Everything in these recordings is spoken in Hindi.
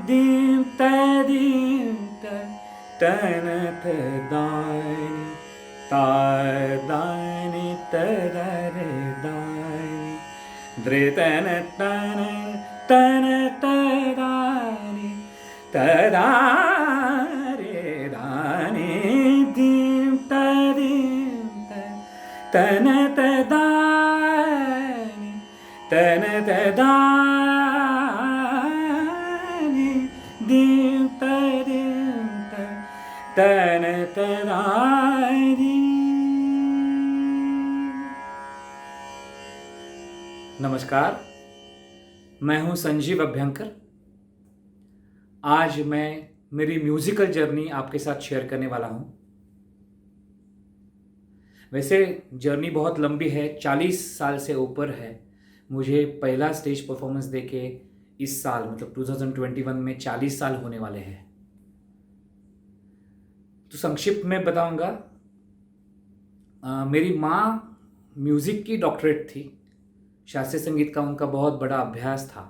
Dim ta dim ta ta na ta dani ta dani ta da re dani dre ta na ta dani ta da re dani dim ta ta na ta dani ta na ta dani dim ta ta na ta dani. नमस्कार, मैं हूं संजीव अभ्यंकर। आज मैं मेरी म्यूजिकल जर्नी आपके साथ शेयर करने वाला हूं। वैसे जर्नी बहुत लंबी है, 40 साल से ऊपर है। मुझे पहला स्टेज परफॉर्मेंस देके इस साल मतलब 2021 में 40 साल होने वाले हैं। तो संक्षिप्त में बताऊंगा, मेरी माँ म्यूज़िक की डॉक्टरेट थी, शास्त्रीय संगीत का उनका बहुत बड़ा अभ्यास था।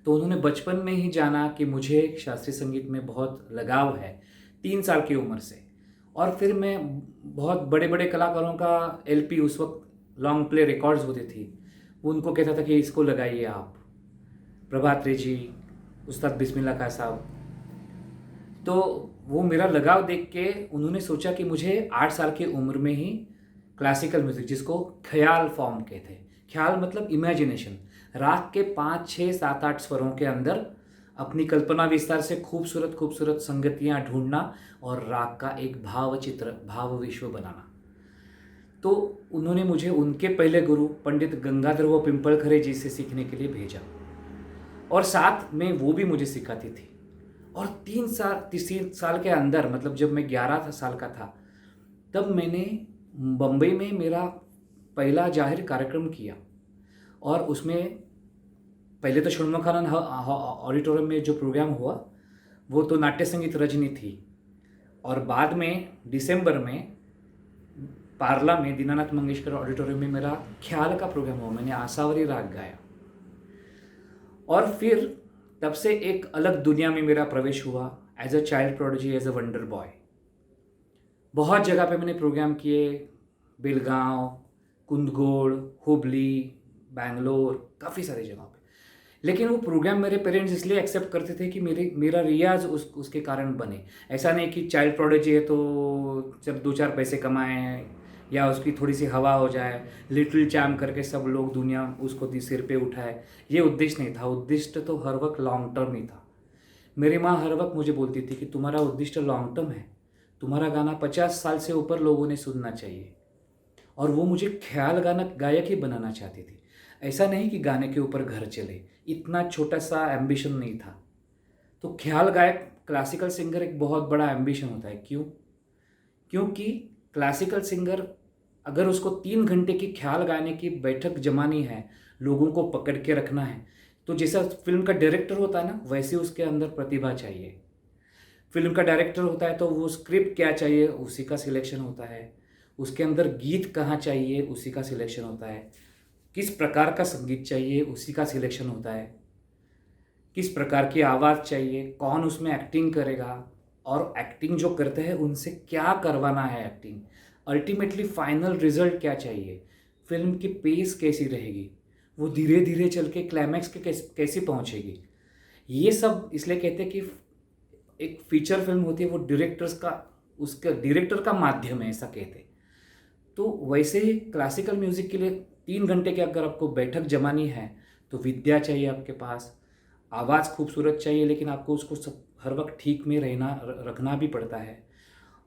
तो उन्होंने बचपन में ही जाना कि मुझे शास्त्रीय संगीत में बहुत लगाव है, 3 साल की उम्र से। और फिर मैं बहुत बड़े बड़े कलाकारों का एलपी, उस वक्त लॉन्ग प्ले रिकॉर्ड्स होती थी, वो उनको कहता था कि इसको लगाइए आप, प्रभात रे जी, उस्ताद बिस्मिल्लाह खां साहब। तो वो मेरा लगाव देख के उन्होंने सोचा कि मुझे 8 साल की उम्र में ही क्लासिकल म्यूज़िक, जिसको ख्याल फॉर्म कहते हैं, ख्याल मतलब इमेजिनेशन, राग के 5, 6, 7, 8 स्वरों के अंदर अपनी कल्पना विस्तार से खूबसूरत खूबसूरत संगतियाँ ढूंढना और राग का एक भाव चित्र, भाव विश्व बनाना। तो उन्होंने मुझे उनके पहले गुरु पंडित गंगाधर व पिंपलखरे जी से सीखने के लिए भेजा, और साथ में वो भी मुझे सिखाती थी। और 3 साल के अंदर, मतलब जब मैं 11 साल का था, तब मैंने बम्बई में मेरा पहला जाहिर कार्यक्रम किया। और उसमें पहले तो षण्मुखानंद ऑडिटोरियम में जो प्रोग्राम हुआ वो तो नाट्य संगीत रजनी थी, और बाद में दिसंबर में पार्ला में दीनानाथ मंगेशकर ऑडिटोरियम में मेरा ख्याल का प्रोग्राम हुआ। मैंने आसावरी राग गाया, और फिर तब से एक अलग दुनिया में मेरा प्रवेश हुआ as a child prodigy, as a wonder boy. बहुत जगह पे मैंने प्रोग्राम किए, बेलगांव, कुंदगोड़, हुबली, बैंगलोर, काफ़ी सारी जगहों पे। लेकिन वो प्रोग्राम मेरे पेरेंट्स इसलिए एक्सेप्ट करते थे कि मेरा रियाज उसके कारण बने। ऐसा नहीं कि चाइल्ड प्रोडिजी है तो जब 2-4 पैसे कमाएं या उसकी थोड़ी सी हवा हो जाए, लिटिल चैम्प करके सब लोग दुनिया उसको सिर पे उठाए, ये उद्देश्य नहीं था। उद्देश्य तो हर वक्त लॉन्ग टर्म ही था। मेरी माँ हर वक्त मुझे बोलती थी कि तुम्हारा उद्देश्य लॉन्ग टर्म है, तुम्हारा गाना 50 साल से ऊपर लोगों ने सुनना चाहिए। और वो मुझे ख्याल गाना गायक ही बनाना चाहती थी। ऐसा नहीं कि गाने के ऊपर घर चले, इतना छोटा सा एम्बिशन नहीं था। तो ख्याल गायक, क्लासिकल सिंगर एक बहुत बड़ा एम्बिशन होता है। क्यों? क्योंकि क्लासिकल सिंगर अगर उसको 3 घंटे की ख्याल गाने की बैठक जमानी है, लोगों को पकड़ के रखना है, तो जैसा फिल्म का डायरेक्टर होता है ना, वैसे उसके अंदर प्रतिभा चाहिए। फिल्म का डायरेक्टर होता है तो वो स्क्रिप्ट क्या चाहिए उसी का सिलेक्शन होता है, उसके अंदर गीत कहाँ चाहिए उसी का सिलेक्शन होता है, किस प्रकार का संगीत चाहिए उसी का सिलेक्शन होता है, किस प्रकार की आवाज़ चाहिए, कौन उसमें एक्टिंग करेगा, और एक्टिंग जो करते हैं उनसे क्या करवाना है एक्टिंग, अल्टीमेटली फाइनल रिजल्ट क्या चाहिए, फिल्म की पेस कैसी रहेगी, वो धीरे धीरे चल के क्लाइमैक्स के कैसे पहुँचेगी। ये सब इसलिए कहते हैं कि एक फीचर फिल्म होती है वो उसका डायरेक्टर का माध्यम है, ऐसा कहते हैं। तो वैसे ही क्लासिकल म्यूज़िक के लिए 3 घंटे की अगर आपको बैठक जमानी है तो विद्या चाहिए आपके पास, आवाज़ खूबसूरत चाहिए, लेकिन आपको उसको हर वक्त ठीक में रखना भी पड़ता है,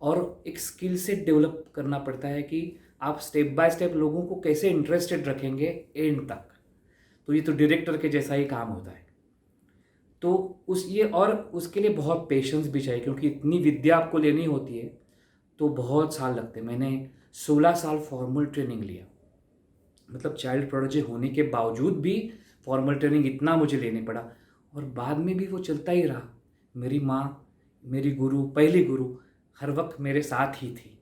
और एक स्किल सेट डेवलप करना पड़ता है कि आप स्टेप बाय स्टेप लोगों को कैसे इंटरेस्टेड रखेंगे एंड तक। तो ये तो डायरेक्टर के जैसा ही काम होता है। तो और उसके लिए बहुत पेशेंस भी चाहिए, क्योंकि इतनी विद्या आपको लेनी होती है तो बहुत साल लगते हैं। मैंने 16 साल फॉर्मल ट्रेनिंग लिया, मतलब चाइल्ड प्रोडिजी होने के बावजूद भी फॉर्मल ट्रेनिंग इतना मुझे लेने पड़ा, और बाद में भी वो चलता ही रहा। मेरी माँ, मेरी गुरु, पहली गुरु हर वक्त मेरे साथ ही थी।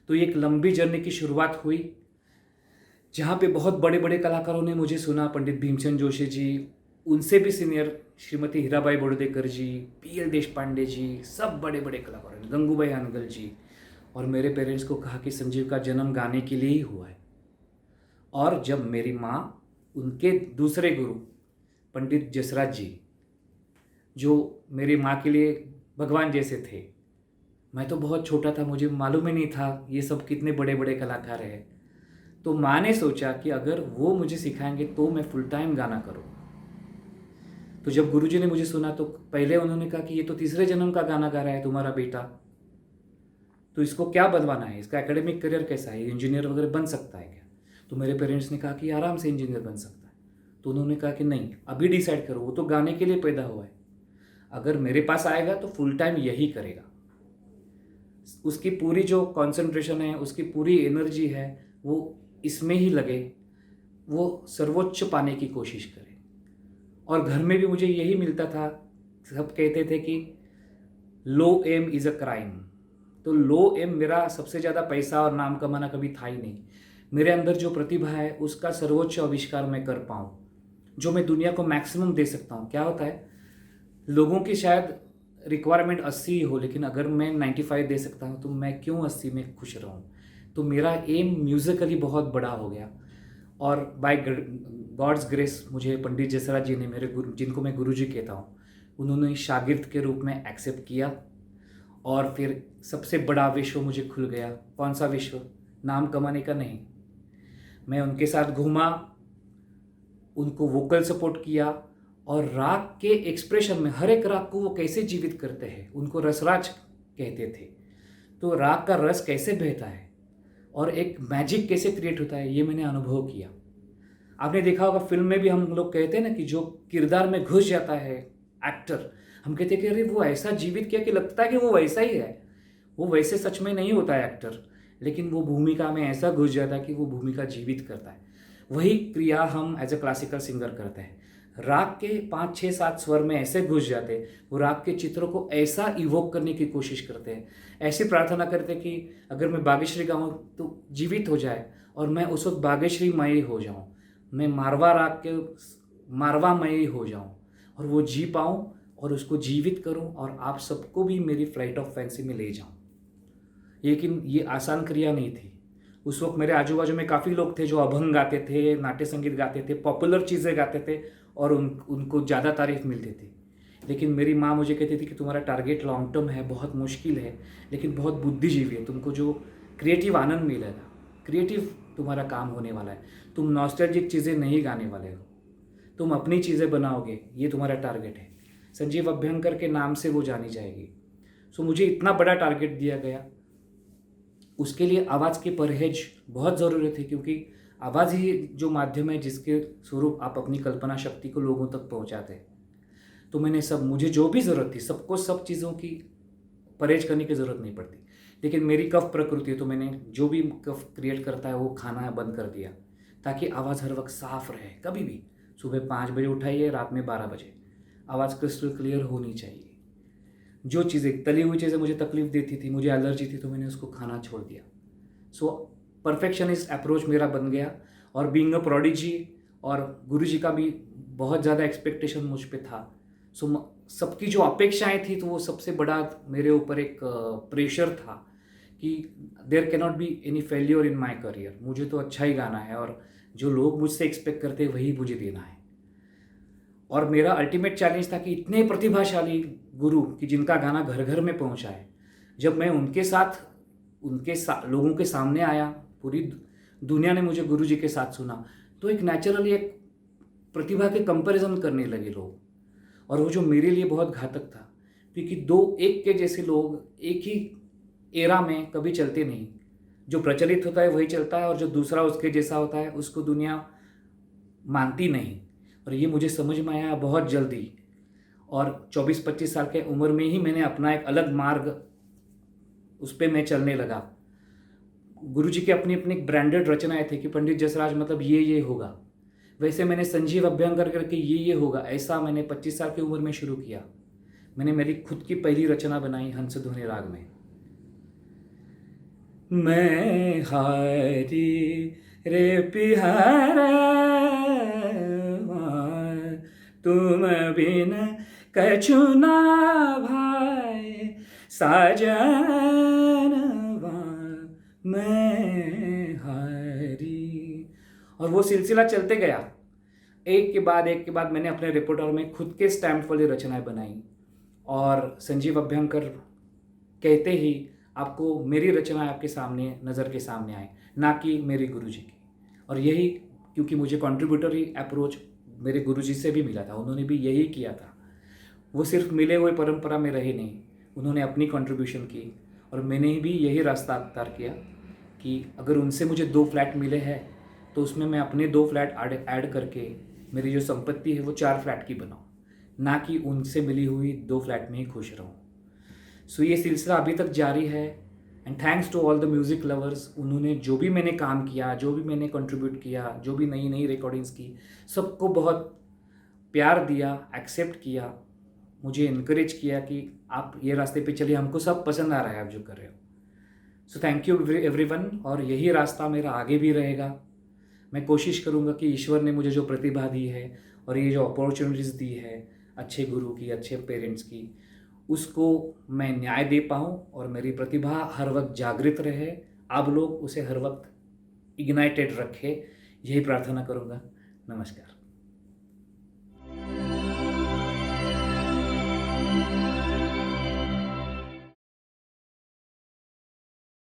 तो एक लंबी जर्नी की शुरुआत हुई जहाँ पे बहुत बड़े बड़े कलाकारों ने मुझे सुना, पंडित भीमसेन जोशी जी, उनसे भी सीनियर श्रीमती हीराबाई बोड़देकर जी, पी.एल. देशपांडे जी, सब बड़े बड़े कलाकार हैं, गंगूबाई हानगल जी। और मेरे पेरेंट्स को कहा कि संजीव का जन्म गाने के लिए ही हुआ है। और जब मेरी माँ, उनके दूसरे गुरु पंडित जसराज जी, जो मेरी माँ के लिए भगवान जैसे थे, मैं तो बहुत छोटा था, मुझे मालूम ही नहीं था ये सब कितने बड़े बड़े कलाकार हैं। तो माँ ने सोचा कि अगर वो मुझे सिखाएंगे तो मैं फुल टाइम गाना करूँ। तो जब गुरुजी ने मुझे सुना तो पहले उन्होंने कहा कि ये तो तीसरे जन्म का गाना गा रहा है तुम्हारा बेटा, तो इसको क्या बनवाना है, इसका एकेडमिक करियर कैसा है, इंजीनियर वगैरह बन सकता है क्या? तो मेरे पेरेंट्स ने कहा कि आराम से इंजीनियर बन सकता है। तो उन्होंने कहा कि नहीं, अभी डिसाइड करो, वो तो गाने के लिए पैदा हुआ है, अगर मेरे पास आएगा तो फुल टाइम यही करेगा। उसकी पूरी जो कंसंट्रेशन है, उसकी पूरी एनर्जी है, वो इसमें ही लगे, वो सर्वोच्च पाने की कोशिश करे। और घर में भी मुझे यही मिलता था, सब कहते थे कि लो एम इज़ अ क्राइम। तो लो एम मेरा सबसे ज़्यादा पैसा और नाम कमाना कभी था ही नहीं। मेरे अंदर जो प्रतिभा है उसका सर्वोच्च आविष्कार मैं कर पाऊँ, जो मैं दुनिया को मैक्सिमम दे सकता हूँ। क्या होता है, लोगों की शायद रिक्वायरमेंट 80 हो, लेकिन अगर मैं 95 दे सकता हूँ तो मैं क्यों 80 में खुश रहूँ। तो मेरा एम म्यूज़िकली बहुत बड़ा हो गया। और बाय गॉड्स ग्रेस मुझे पंडित जसराज जी ने, मेरे गुरु, जिनको मैं गुरुजी कहता हूँ, उन्होंने शागिर्द के रूप में एक्सेप्ट किया। और फिर सबसे बड़ा विश्व मुझे खुल गया। कौन सा विश्व? नाम कमाने का नहीं। मैं उनके साथ घूमा, उनको वोकल सपोर्ट किया, और राग के एक्सप्रेशन में हर एक राग को वो कैसे जीवित करते हैं, उनको रसराज कहते थे। तो राग का रस कैसे बहता है और एक मैजिक कैसे क्रिएट होता है, ये मैंने अनुभव किया। आपने देखा होगा फिल्म में भी हम लोग कहते हैं ना कि जो किरदार में घुस जाता है एक्टर, हम कहते हैं कि अरे वो ऐसा जीवित किया कि लगता है कि वो वैसा ही है। वो वैसे सच में नहीं होता है एक्टर, लेकिन वो भूमिका में ऐसा घुस जाता है कि वो भूमिका जीवित करता है। वही क्रिया हम एज ए क्लासिकल सिंगर करते हैं। राग के 5, 6, 7 स्वर में ऐसे घुस जाते हैं, वो राग के चित्रों को ऐसा इवोक करने की कोशिश करते हैं, ऐसी प्रार्थना करते हैं कि अगर मैं बागेश्वरी गाऊँ तो जीवित हो जाए और मैं उस वक्त बागेश्वरीमय हो जाऊँ, मैं मारवा राग के मारवामय हो जाऊँ और वो जी पाऊँ और उसको जीवित करूँ और आप सबको भी मेरी फ्लाइट ऑफ फैंसी में ले जाऊँ। लेकिन ये आसान क्रिया नहीं थी। उस वक्त मेरे आजू बाजू में काफ़ी लोग थे जो अभंग गाते थे, नाट्य संगीत गाते थे, पॉपुलर चीज़ें गाते थे और उनको ज़्यादा तारीफ मिलती थी। लेकिन मेरी माँ मुझे कहती थी कि तुम्हारा टारगेट लॉन्ग टर्म है, बहुत मुश्किल है, लेकिन बहुत बुद्धिजीवी है, तुमको जो क्रिएटिव आनंद मिलेगा, क्रिएटिव तुम्हारा काम होने वाला है, तुम नॉस्टैल्जिक चीज़ें नहीं गाने वाले हो, तुम अपनी चीज़ें बनाओगे, ये तुम्हारा टारगेट है। संजीव अभ्यंकर के नाम से वो जानी जाएगी। सो मुझे इतना बड़ा टारगेट दिया गया। उसके लिए आवाज़ की परहेज बहुत ज़रूरी थी, क्योंकि आवाज़ ही जो माध्यम है जिसके स्वरूप आप अपनी कल्पना शक्ति को लोगों तक पहुंचाते हैं। तो मैंने मुझे जो भी ज़रूरत थी, सबको सब चीज़ों की परहेज करने की ज़रूरत नहीं पड़ती, लेकिन मेरी कफ प्रकृति है तो मैंने जो भी कफ क्रिएट करता है वो खाना बंद कर दिया, ताकि आवाज़ हर वक्त साफ रहे। कभी भी सुबह 5 बजे उठाइए, रात में 12 बजे, आवाज़ क्रिस्टल क्लियर होनी चाहिए। जो चीज़ें, तली हुई चीज़ें मुझे तकलीफ देती थी, मुझे एलर्जी थी, तो मैंने उसको खाना छोड़ दिया। सो परफेक्शनिस्ट अप्रोच मेरा बन गया। और बीइंग अ प्रोडिजी, और गुरुजी का भी बहुत ज़्यादा एक्सपेक्टेशन मुझ पे था। सो सबकी जो अपेक्षाएं थी, तो वो सबसे बड़ा मेरे ऊपर एक प्रेशर था कि there can not be any failure in my career. मुझे तो अच्छा ही गाना है और जो लोग मुझसे एक्सपेक्ट करते हैं वही मुझे देना है। और मेरा अल्टीमेट चैलेंज था कि इतने प्रतिभाशाली गुरु कि जिनका गाना घर घर में पहुंचा है, जब मैं उनके साथ लोगों के सामने आया, पूरी दुनिया ने मुझे गुरुजी के साथ सुना, तो एक नेचुरली एक प्रतिभा के कंपैरिजन करने लगे लोग। और वो जो मेरे लिए बहुत घातक था, क्योंकि दो एक के जैसे लोग एक ही एरा में कभी चलते नहीं। जो प्रचलित होता है वही चलता है और जो दूसरा उसके जैसा होता है उसको दुनिया मानती नहीं। और ये मुझे समझ में आया बहुत जल्दी, और 24-25 साल के उम्र में ही मैंने अपना एक अलग मार्ग, उस पर मैं चलने लगा। गुरुजी की अपनी अपनी ब्रांडेड रचनाएं थी कि पंडित जसराज मतलब ये होगा, वैसे मैंने संजीव अभ्यंकर करके ये होगा, ऐसा मैंने 25 साल की उम्र में शुरू किया। मैंने मेरी खुद की पहली रचना बनाई हंसध्वनि राग में। मैं हारी रे पिहारा तुम बिन कछु ना भाए साजनवा मैं हारी। और वो सिलसिला चलते गया, एक के बाद मैंने अपने रिपोर्टर में खुद के स्टैम्प वाली रचनाएं बनाई। और संजीव अभ्यंकर कहते ही आपको मेरी रचनाएं आपके सामने नज़र के सामने आए, ना कि मेरे गुरुजी की। और यही क्योंकि मुझे कंट्रीब्यूटरी अप्रोच मेरे गुरुजी से भी मिला था, उन्होंने भी यही किया था। वो सिर्फ मिले हुए परंपरा में रहे नहीं, उन्होंने अपनी कंट्रीब्यूशन की। और मैंने भी यही रास्ता अख्तियार किया कि अगर उनसे मुझे 2 फ्लैट मिले हैं तो उसमें मैं अपने 2 फ्लैट ऐड करके मेरी जो संपत्ति है वो 4 फ्लैट की बनाऊँ, ना कि उनसे मिली हुई 2 फ्लैट में ही खुश रहूँ। सो ये सिलसिला अभी तक जारी है। And thanks to all the music lovers. उन्होंने जो भी मैंने काम किया, जो भी मैंने कंट्रीब्यूट किया, जो भी नई नई रिकॉर्डिंग्स की, सबको बहुत प्यार दिया, एक्सेप्ट किया, मुझे इनकरेज किया कि आप ये रास्ते पे चलिए, हमको सब पसंद आ रहा है आप जो कर रहे हो। So thank you everyone. और यही रास्ता मेरा आगे भी रहेगा। मैं कोशिश करूँगा कि ईश्वर ने मुझे जो प्रतिभा दी है और ये जो अपॉर्चुनिटीज़ दी है अच्छे गुरु की, अच्छे पेरेंट्स की, उसको मैं न्याय दे पाऊँ और मेरी प्रतिभा हर वक्त जागृत रहे, आप लोग उसे हर वक्त इग्नाइटेड रखें, यही प्रार्थना करूँगा। नमस्कार।